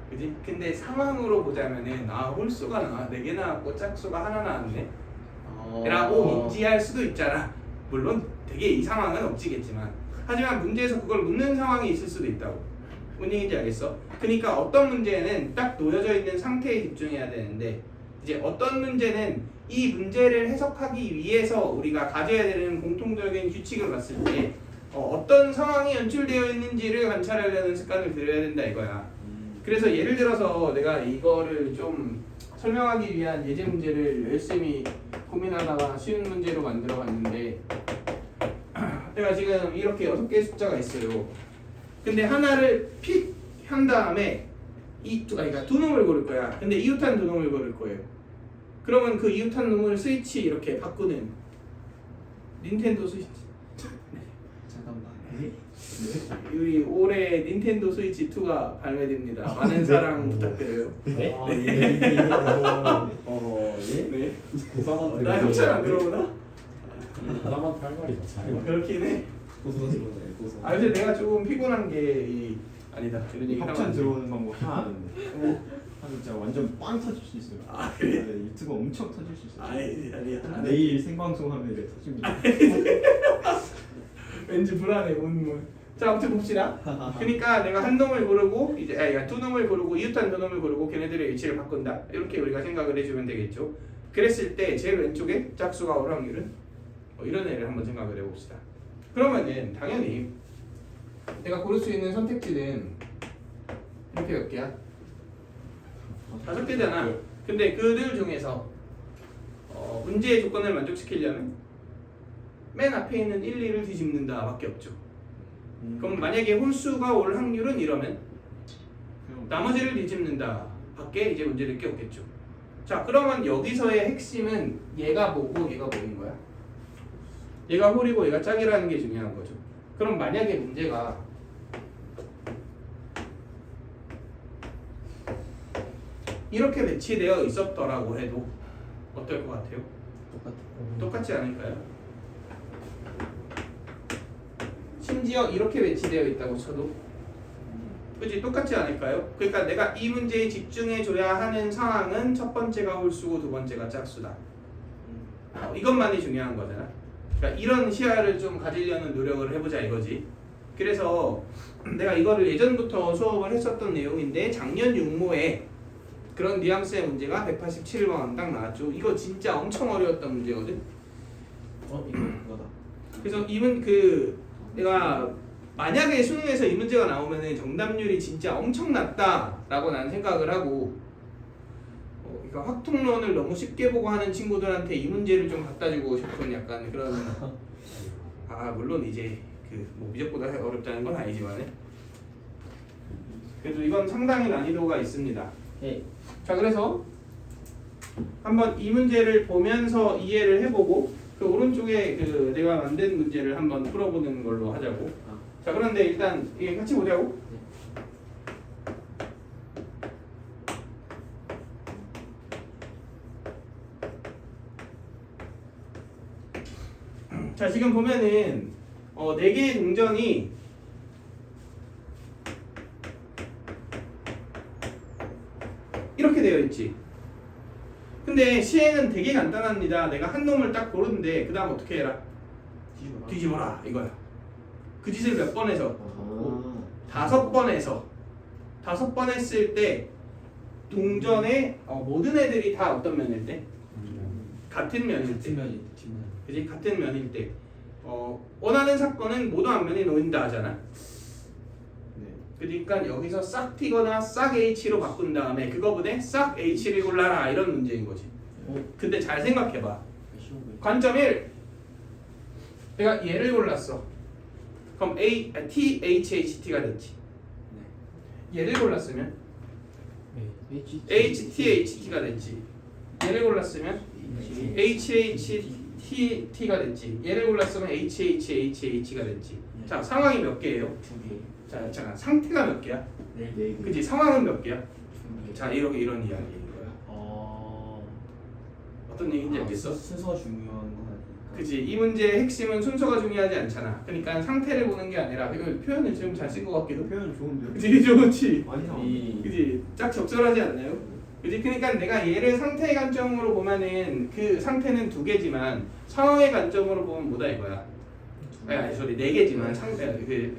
Speaker 1: 그지? 근데 상황으로 보자면은 홀수가 4개 나왔고 짝수가 하나 나왔네 라고 인지할 수도 있잖아. 물론 되게 이 상황은 없지겠지만, 하지만 문제에서 그걸 묻는 상황이 있을 수도 있다고. 뭔 얘기인지 알겠어? 그러니까 어떤 문제는 딱 놓여져 있는 상태에 집중해야 되는데, 이제 어떤 문제는 이 문제를 해석하기 위해서 우리가 가져야 되는 공통적인 규칙을 봤을 때 어떤 상황이 연출되어 있는지를 관찰하려는 습관을 들여야 된다 이거야. 그래서 예를 들어서 내가 이거를 좀 설명하기 위한 예제 문제를 열심히 고민하다가 쉬운 문제로 만들어 봤는데, 내가 지금 이렇게 6개의 숫자가 있어요. 근데 하나를 픽 한 다음에 그러니까 두 놈을 고를 거야. 근데 이웃한 두 놈을 고를 거예요. 그러면 그 이웃한 놈을 스위치 이렇게 바꾸는 닌텐도 스위치.
Speaker 3: 잠깐만.
Speaker 1: 우리 올해 닌텐도 스위치 2가 발매됩니다. 많은 사랑 부탁드려요.
Speaker 3: 네?
Speaker 1: 네. 나 협찬 안 들어오나?
Speaker 4: 사람한테 할 말이 많아요.
Speaker 1: 그렇긴 해.
Speaker 3: 고소스러워요.
Speaker 1: 근데 내가 조금 피곤한 게 아니다. 이런 얘기
Speaker 2: 협찬 들어오는 방법 하나 아는데. 진짜 완전 빵 터질 수 있어요.
Speaker 1: 그래?
Speaker 2: 유튜브 엄청 터질 수 있어요.
Speaker 1: 아니야.
Speaker 2: 내일 생방송 하면 이제 터집니다.
Speaker 1: 왠지 불안해 운문. 자, 아무튼 봅시다. 그러니까 내가 한 놈을 고르고 두 놈을 고르고 이웃한 두 놈을 고르고 걔네들의 위치를 바꾼다. 이렇게 우리가 생각을 해주면 되겠죠. 그랬을 때 제일 왼쪽에 짝수가 올 확률은 이런 애를 한번 생각을 해봅시다. 그러면은 당연히 내가 고를 수 있는 선택지는 이렇게 몇 개야? 5개잖아. 근데 그들 중에서 문제의 조건을 만족시키려면 맨 앞에 있는 1, 2를 뒤집는다 밖에 없죠. 그럼 만약에 홀수가 올 확률은 이러면 나머지를 뒤집는다 밖에 이제 문제될 게 없겠죠. 자, 그러면 여기서의 핵심은 얘가 뭐고 얘가 뭐인 거야? 얘가 홀이고 얘가 짝이라는 게 중요한 거죠. 그럼 만약에 문제가 이렇게 배치되어 있었더라고 해도 어떨 것 같아요? 똑같지 않을까요? 심지어 이렇게 배치되어 있다고 쳐도 그치? 똑같지 않을까요? 그러니까 내가 이 문제에 집중해 줘야 하는 상황은 첫 번째가 홀수고 두 번째가 짝수다. 이것만이 중요한 거잖아. 그러니까 이런 시야를 좀 가지려는 노력을 해보자 이거지. 그래서 내가 이거를 예전부터 수업을 했었던 내용인데 작년 육모에 그런 뉘앙스의 문제가 187번 딱 나왔죠. 이거 진짜 엄청 어려웠던 문제거든.
Speaker 3: 이거 그거다.
Speaker 1: 그래서 내가 만약에 수능에서 이 문제가 나오면은 정답률이 진짜 엄청 낮다라고 난 생각을 하고 그러니까 확통론을 너무 쉽게 보고 하는 친구들한테 이 문제를 좀 갖다 주고 싶은 약간 그런 물론 이제 뭐 미적보다 어렵다는 건 아니지만 그래도 이건 상당히 난이도가 있습니다.
Speaker 3: 네.
Speaker 1: 자, 그래서 한번 이 문제를 보면서 이해를 해보고 그 오른쪽에 내가 만든 문제를 한번 풀어보는 걸로 하자고. 자, 그런데 일단 이게 같이 보자고. 자, 지금 보면은 4개의 동전이 이렇게 되어 있지. 근데 시행은 되게 간단합니다. 내가 한 놈을 딱 고르는데 그 다음 어떻게 해라? 뒤집어라 이거야. 그 짓을 몇 번 해서? 5번 해서 5번 했을 때 동전의 모든 애들이 다 어떤 면일 때? 같은 면일 때. 그지? 같은 면일 때 원하는 사건은 모두 한 면이 놓인다 하잖아. 그러니까 여기서 싹 T거나 싹 H로 바꾼 다음에 그거보다 싹 H를 골라라 이런 문제인 거지. 근데 잘 생각해봐. 관점 1 내가 얘를 골랐어. 그럼 T, H, HT가 됐지. 얘를 골랐으면 H, T, HT가 됐지. 얘를 골랐으면 H, H, T가 됐지. 얘를 골랐으면 H, H, H, H가 됐지. 자, 상황이 몇 개예요?
Speaker 3: 2개.
Speaker 1: 자, 잠깐 상태가 몇 개야?
Speaker 3: 네.
Speaker 1: 그치? 상황은 몇 개야?
Speaker 3: 2개.
Speaker 1: 자, 이런 이야기인 거야. 어떤 얘기인지 알겠어?
Speaker 3: 순서 중요한 건 아니니까.
Speaker 1: 그치? 이 문제의 핵심은 순서가 중요하지 않잖아. 그러니까 상태를 보는 게 아니라 이거 표현을 지금 잘 쓴 것 같기도.
Speaker 2: 표현 좋은데요?
Speaker 1: 그치? 좋지?
Speaker 2: 많이
Speaker 1: 그치? 딱 적절하지 않나요? 그치? 그러니까 내가 얘를 상태의 관점으로 보면은 그 상태는 2개지만 상황의 관점으로 보면 뭐다 이거야? 아니, 소리 4개지만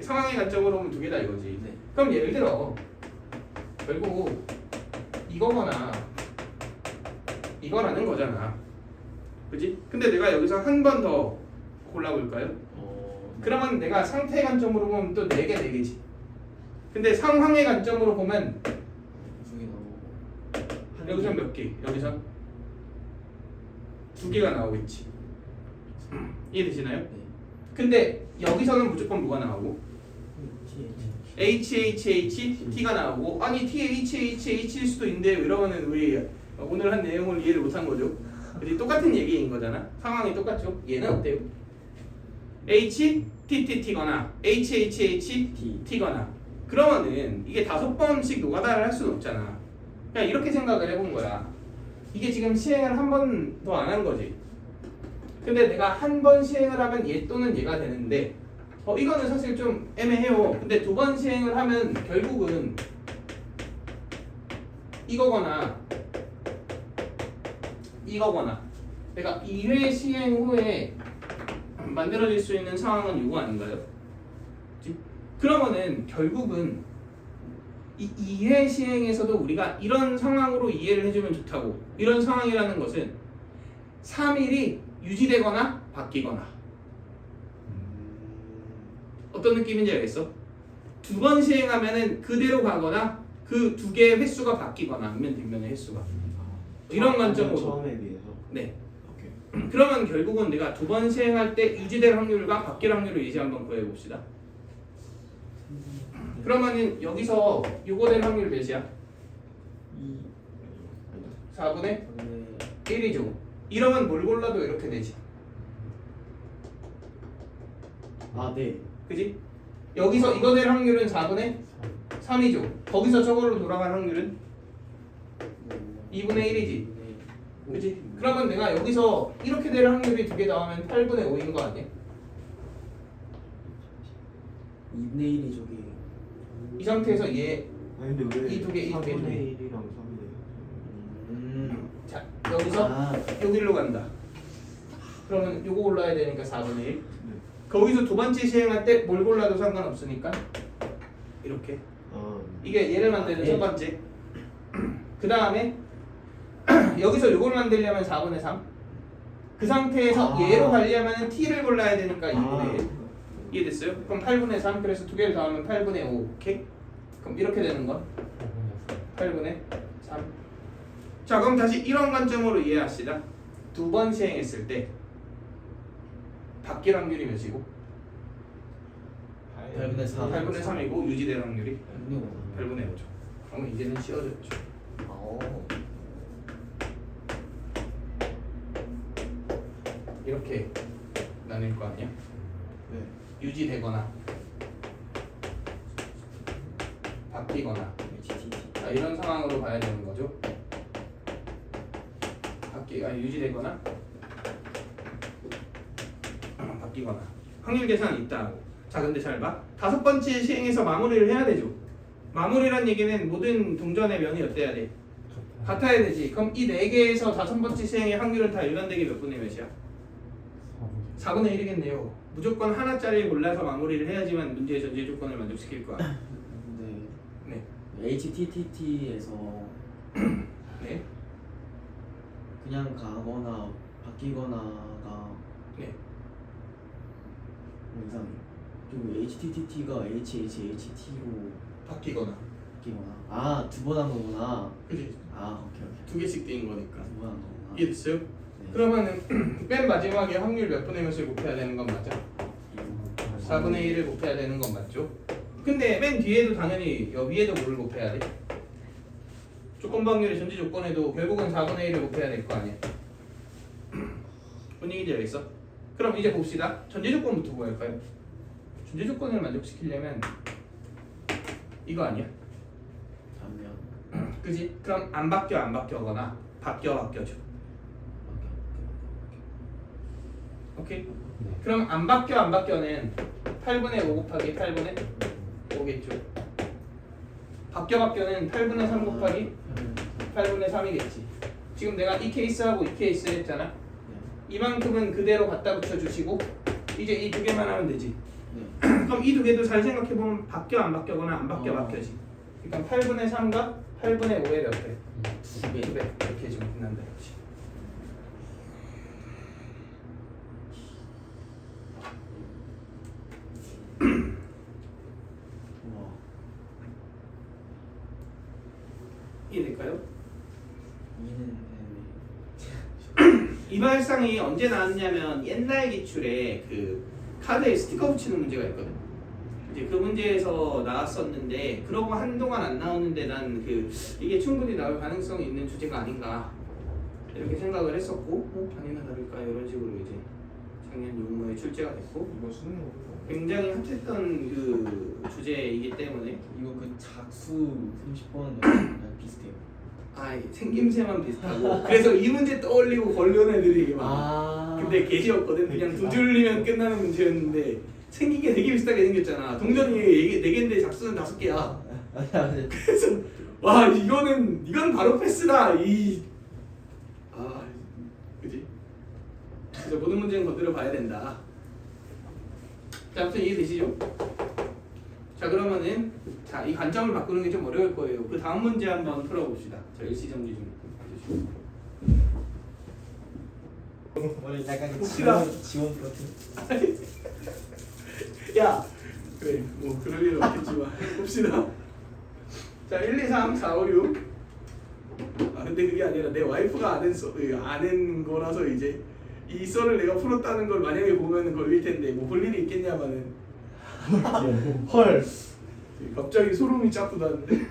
Speaker 1: 상황의 관점으로 보면 2개다 이거지.
Speaker 3: 네.
Speaker 1: 그럼 예를 들어 결국 이거거나 이거라는 거잖아. 그치? 근데 내가 여기서 한 번 더 골라볼까요? 그러면 내가 상태의 관점으로 보면 또 4개지. 근데 상황의 관점으로 보면 여기서 몇 개? 여기서 2개가 나오겠지. 이해되시나요?
Speaker 3: 네.
Speaker 1: 근데 여기서는 무조건 뭐가 나오고? T가 나오고 아니 T일 수도 있는데 이러면은 우리 오늘 한 내용을 이해를 못한 거죠. 그치? 똑같은 얘기인 거잖아. 상황이 똑같죠. 얘는 어때요? T거나 T거나 그러면은 이게 5번씩 노가다를 할 수는 없잖아. 그냥 이렇게 생각을 해본 거야. 이게 지금 시행을 한 번 더 안 한 거지. 근데 내가 한 번 시행을 하면 얘 또는 얘가 되는데 이거는 사실 좀 애매해요. 근데 2번 시행을 하면 결국은 이거거나 내가 2회 시행 후에 만들어질 수 있는 상황은 이거 아닌가요? 그치? 그러면은 결국은 이 2회 시행에서도 우리가 이런 상황으로 이해를 해주면 좋다고. 이런 상황이라는 것은 3일이 유지되거나 바뀌거나 어떤 느낌인지 알겠어? 2번 시행하면은 그대로 가거나 그 두 개의 횟수가 바뀌거나 앞면 뒷면의 횟수가 이런 관점으로
Speaker 2: 처음에 비해서.
Speaker 1: 네.
Speaker 2: 오케이.
Speaker 1: 그러면 결국은 내가 두 번 시행할 때 유지될 확률과 바뀔 확률을 이제 한번 구해봅시다. 그러면은 여기서 요거 될 확률 몇이야? 4분의 1이죠. 이러면 뭘 골라도 이렇게 되지.
Speaker 3: 아 네.
Speaker 1: 그지? 여기서 이거 될 확률은 4분의 3이죠. 거기서 저걸로 돌아갈 확률은 2분의 1이지. 그지? 그러면 내가 여기서 이렇게 될 확률이 두 개 나오면 8분의 5인 거 아니야?
Speaker 3: 2분의 1이 저기.
Speaker 1: 이 상태에서 얘
Speaker 2: 아니 근데 왜
Speaker 1: 이두 개, 이두 개,
Speaker 2: 4분의
Speaker 1: 이두 개.
Speaker 2: 1이랑 3이네요.
Speaker 1: 자, 여기서
Speaker 3: 아.
Speaker 1: 여기로 간다. 그러면 요거 골라야 되니까 4분의 1.
Speaker 2: 네.
Speaker 1: 거기서 두 번째 시행할 때 뭘 골라도 상관없으니까 이렇게.
Speaker 2: 아,
Speaker 1: 이게 얘를 만드는
Speaker 3: 네.
Speaker 1: 첫 번째. 그 다음에 여기서 요걸 만들려면 4분의 3. 그 상태에서
Speaker 3: 아.
Speaker 1: 얘로 가려면 t를 골라야 되니까 2분의 1.
Speaker 2: 아.
Speaker 1: 이해됐어요? 그럼 8분의 3. 그래서 두 개를 더하면 8분의 5. 오케이? 그럼 이렇게 되는 건 8분의 3. 자, 그럼 다시 이런 관점으로 이해합시다. 두 번 시행했을 때 바뀔 확률이 몇이고?
Speaker 3: 8분의 3.
Speaker 1: 8분의 3이고 유지될 확률이
Speaker 3: 8분의 5.
Speaker 1: 8분의 5죠. 그러면 이제는 씌워졌죠. 이렇게 나뉠 거 아니야?
Speaker 2: 네.
Speaker 1: 유지되거나 바뀌거나 자, 이런 상황으로 봐야 되는 거죠. 유지되거나 바뀌거나 확률 계산이 있다고. 자, 근데 잘 봐. 다섯 번째 시행에서 마무리를 해야 되죠. 마무리란 얘기는 모든 동전의 면이 어때야 돼? 같아야 되지. 그럼 이 네 개에서 다섯 번째 시행의 확률은 다 일반되게 몇 분의 몇이야? 4분의 1이겠네요. 무조건 하나짜리 골라서 마무리를 해야지만 문제의 전제 조건을 만족시킬 거야.
Speaker 3: 근데
Speaker 1: 네.
Speaker 3: HTTT에서
Speaker 1: 네.
Speaker 3: 그냥 가거나 바뀌거나가
Speaker 1: 네.
Speaker 3: 뭐 이상해요. 그리고 HTTT가 HHHT로
Speaker 1: 바뀌거나.
Speaker 3: 바뀌거나. 아, 두 번 한 거구나.
Speaker 1: 그지?
Speaker 3: 아, 오케이 오케이.
Speaker 1: 두 개씩 띄인 거니까.
Speaker 3: 두 번 한 거구나.
Speaker 1: 이해됐어요?
Speaker 3: 네.
Speaker 1: 그러면은 맨 마지막에 확률 몇 분의 몇을 곱해야 되는 건 맞아? 4분의 1을 곱해야 되는 건 맞죠? 근데 맨 뒤에도 당연히 여 위에도 뭐를 곱해야 돼? 조건 확률의 전제 조건에도 결국은 4분의 1을 곱해야 될 거 아니야? 뭔 얘기인지 알겠어? 그럼 이제 봅시다. 전제 조건부터 구할까요? 전제 조건을 만족시키려면 이거 아니야?
Speaker 3: 반면.
Speaker 1: 그지? 그럼 안 바뀌어거나 바뀌어져. 오케이? 그럼 안 바뀌어는 8분의 5 곱하기 8분의 5겠죠. 바뀌어는 8분의 3 곱하기 8분의 3이겠지. 지금 내가 이 케이스하고 이 케이스를 했잖아. 이만큼은 그대로 갖다 붙여주시고 이제 이 두 개만 하면 되지. 그럼 이 두 개도 잘 생각해보면 바뀌어 안 바뀌거나 안 바뀌어 바뀌어지. 그러니까 8분의 3과 8분의 5의 몇 배?
Speaker 3: 두 배.
Speaker 1: 2배 이렇게 지금 끝난다 그렇지.
Speaker 3: 우와.
Speaker 1: 이해될까요?
Speaker 3: 이는
Speaker 1: 이 발상이 언제 나왔냐면 옛날 기출에 그 카드에 스티커 붙이는 문제가 있거든. 이제 그 문제에서 나왔었는데 그러고 한동안 안 나오는데 난 그 이게 충분히 나올 가능성이 있는 주제가 아닌가 이렇게 생각을 했었고 아니나 다를까 이런 식으로 이제 작년 용모에 출제가 됐고
Speaker 2: 이거 수능 거구나.
Speaker 1: 굉장히 핫했던 그 주제이기 때문에
Speaker 3: 이거 그 작수 30번이랑 비슷해요.
Speaker 1: 생김새만 비슷하고 그래서 이 문제 떠올리고 걸려온 애들이 되게 많아.
Speaker 3: 아.
Speaker 1: 근데 개지였거든. 그냥 두 줄이면 끝나는 문제였는데 생긴 게 되게 비슷하게 생겼잖아. 동전이 4개인데 작수는 5개야.
Speaker 3: 아니.
Speaker 1: 그래서 와 이건 바로 패스다. 그지? 그래서 모든 문제는 건드려 봐야 된다. 자, 아무튼 이해되시죠? 자, 그러면은 이 관점을 바꾸는 게 좀 어려울 거예요. 그 다음 문제 한번 풀어봅시다. 자, 일시 정리 좀 해주시고.
Speaker 3: 원래 약간
Speaker 1: 혹시나-
Speaker 3: 지원 프로틴.
Speaker 1: 야, 그래 뭐 그럴 일은 없겠지만 봅시다. 자, 1, 2, 3, 4, 5, 6. 아, 근데 그게 아니라 내 와이프가 아는 거라서 이제 이 썰을 내가 풀었다는 걸 만약에 보면은 걸릴 텐데 뭐 볼 일이 있겠냐마는.
Speaker 2: 헐.
Speaker 1: 갑자기 소름이 쫙 돋았는데.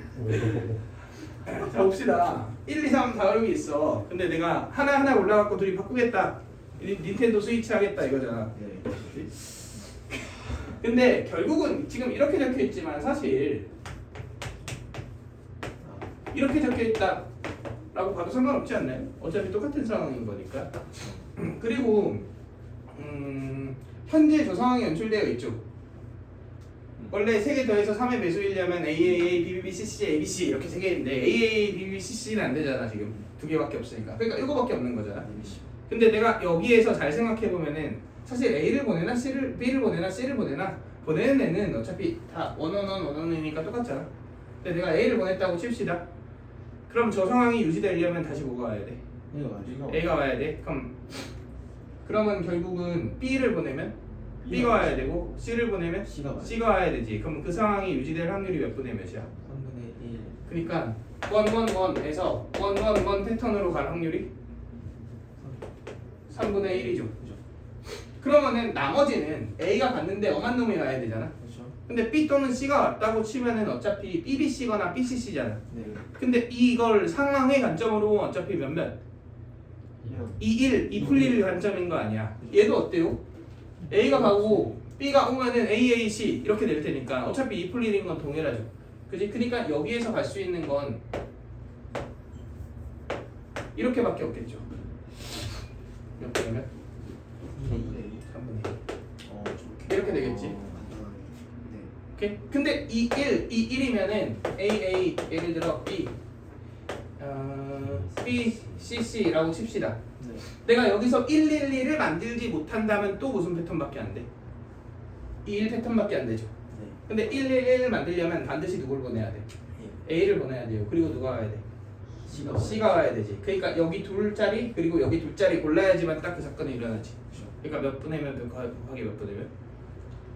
Speaker 1: 자, 봅시다. 1, 2, 3, 4, 6이 있어. 근데 내가 하나하나 올라갖고 둘이 바꾸겠다. 닌텐도 스위치 하겠다 이거잖아.
Speaker 2: 네.
Speaker 1: 근데 결국은 지금 이렇게 적혀 있지만 사실 이렇게 적혀 있다 라고 봐도 상관없지 않나요? 어차피 똑같은 상황인 거니까. 그리고 현재 저 상황이 연출되어 있죠. 원래 3개 더해서 3의 배수이려면 AAA, BBB, CC, ABC 이렇게 3개인데 AAA, BBB, CC는 안 되잖아 지금. 2개밖에 없으니까. 그러니까 이거밖에 없는 거잖아. 근데 내가 여기에서 잘 생각해 보면은 사실 A를 보내나 B를 보내나 C를 보내나 보내는 애는 어차피 다 원원이니까 똑같잖아. 근데 내가 A를 보냈다고 칩시다. 그럼 저 상황이 유지되려면 다시 뭐가 와야 돼? A가 와야 돼. 그러면 결국은 B를 보내면 B가 와야 되고 C를 보내면 C가 와야 되지. 그럼 그 상황이 유지될 확률이 몇 분의 몇이야?
Speaker 3: 3분의 1.
Speaker 1: 그러니까 1에서 1 패턴으로 갈 확률이 3분의 1이죠. 그러면은 나머지는 A가 갔는데 엄한 놈이 와야 되잖아.
Speaker 3: 그렇죠.
Speaker 1: 근데 B 또는 C가 왔다고 치면은 어차피 BBC거나 BCC잖아.
Speaker 2: 네.
Speaker 1: 근데 이걸 상황의 관점으로 보면 어차피 몇몇?
Speaker 2: 그냥
Speaker 1: 2 풀릴 관점인 거 아니야. 얘도 어때요? A가 가고 B가 오면은 AAC 이렇게 될 테니까 어차피 2 풀릴인 건 동일하죠. 그지? 그러니까 여기에서 갈 수 있는 건 이렇게밖에 없겠죠. 몇 분이면?
Speaker 2: 3분의 1.
Speaker 1: 3분의 1. 이렇게 되겠지.
Speaker 3: 네.
Speaker 1: 오케이? 근데 이 1이면은 AA 예를 들어 B B, CC라고 칩시다.
Speaker 3: 네.
Speaker 1: 내가 여기서 111을 만들지 못한다면 또 무슨 패턴밖에 안 돼? 이 1 패턴밖에 안 되죠.
Speaker 3: 네.
Speaker 1: 근데 111을 만들려면 반드시 누굴 보내야 돼? A를 보내야 돼요. 그리고 누가 와야 돼? C가 와야 되지. 그러니까 여기 둘짜리 그리고 여기 둘짜리 골라야지만 딱 그 사건이 일어나지. 그러니까 몇 분의 몇 곱하기 몇 분의 몇?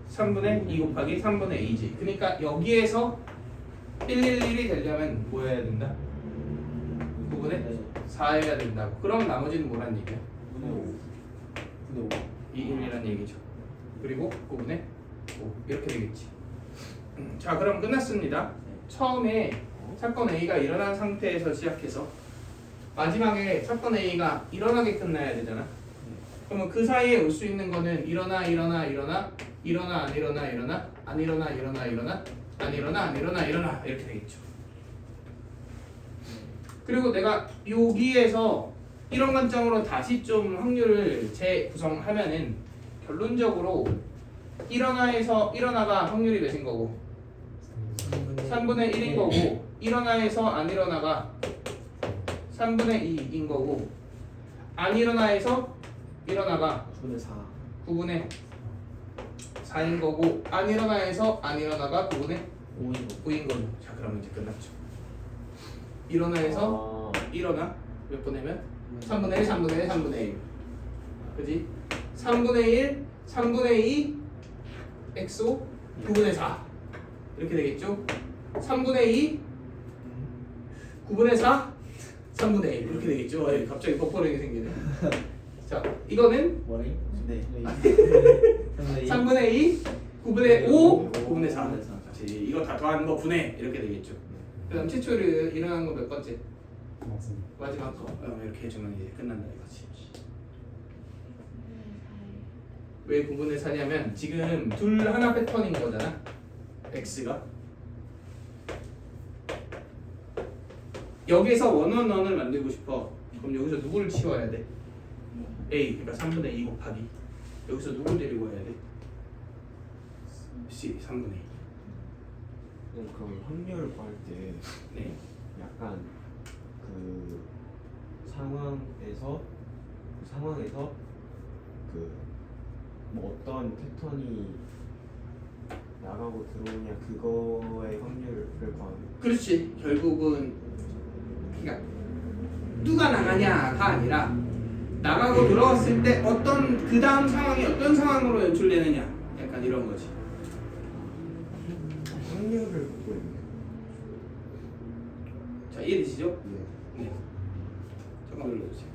Speaker 1: 3분의 2 곱하기 3분의 2지. 그러니까 여기에서 111이 되려면 뭐 해야 된다? 9분의 4 해야 된다고. 그럼 나머지는 뭐란 얘기야?
Speaker 3: 9분의 5.
Speaker 1: 2, 1이란 얘기죠. 그리고 9분의 5 이렇게 되겠지. 자, 그럼 끝났습니다. 처음에 사건 A가 일어난 상태에서 시작해서 마지막에 사건 A가 일어나게 끝나야 되잖아. 그러면 그 사이에 올 수 있는 거는 일어나 안 일어나 이렇게 되겠죠. 그리고 내가 여기에서 이런 관점으로 다시 좀 확률을 재구성하면은 결론적으로 일어나에서 일어나가 확률이 몇인 거고 3분의 1인 거고 일어나에서 안 일어나가 3분의 2인 거고 안 일어나에서 일어나가
Speaker 3: 9분의 4.
Speaker 1: 9분의 4인 거고 안 일어나에서 안 일어나가 9분의 5인 거죠. 자, 그러면 이제 끝났죠. 일어나에서 일어나 몇 분의 몇? 3분의 1, 3분의 1, 3분의 1 그지? 3분의 1, 3분의 2 XO 9분의 4 이렇게 되겠죠? 3분의 2 9분의 4 3분의 1 이렇게 되겠죠? 아이, 갑자기 버퍼링이 생기네. 자, 이거는
Speaker 3: 뭐래? 네.
Speaker 1: 3분의 2 9분의 5 9분의 4
Speaker 3: 9분의 4.
Speaker 1: 그렇지. 이거 다 더하는 거 분해 이렇게 되겠죠. 그 다음 최초로 일어나는 거 몇 번째?
Speaker 4: 맞습니다.
Speaker 1: 마지막 거 이렇게 해주면 이제 끝난다 이거지. 왜 9분의 4냐면 지금 둘 하나 패턴인 거잖아. X가 여기서 원원원을 만들고 싶어. 그럼 여기서 누구를 치워야 돼? A 그러니까 3분의 2 곱하기 여기서 누굴 데리고 와야 돼? C 3분의 2.
Speaker 2: 그럼 확률을 구할 때
Speaker 1: 네.
Speaker 2: 약간 그 상황에서 뭐 어떤 패턴이 나가고 들어오냐 그거의 확률을 구하는.
Speaker 1: 그렇지. 결국은 그러니까 누가 나가냐가 아니라 나가고 들어왔을 때 어떤 그 다음 상황이 어떤 상황으로 연출되느냐 약간 이런 거지.
Speaker 2: 확률을 보고 있네.
Speaker 1: 자 이해되시죠?
Speaker 2: 네.
Speaker 1: 네. 잠깐만 눌러주세요.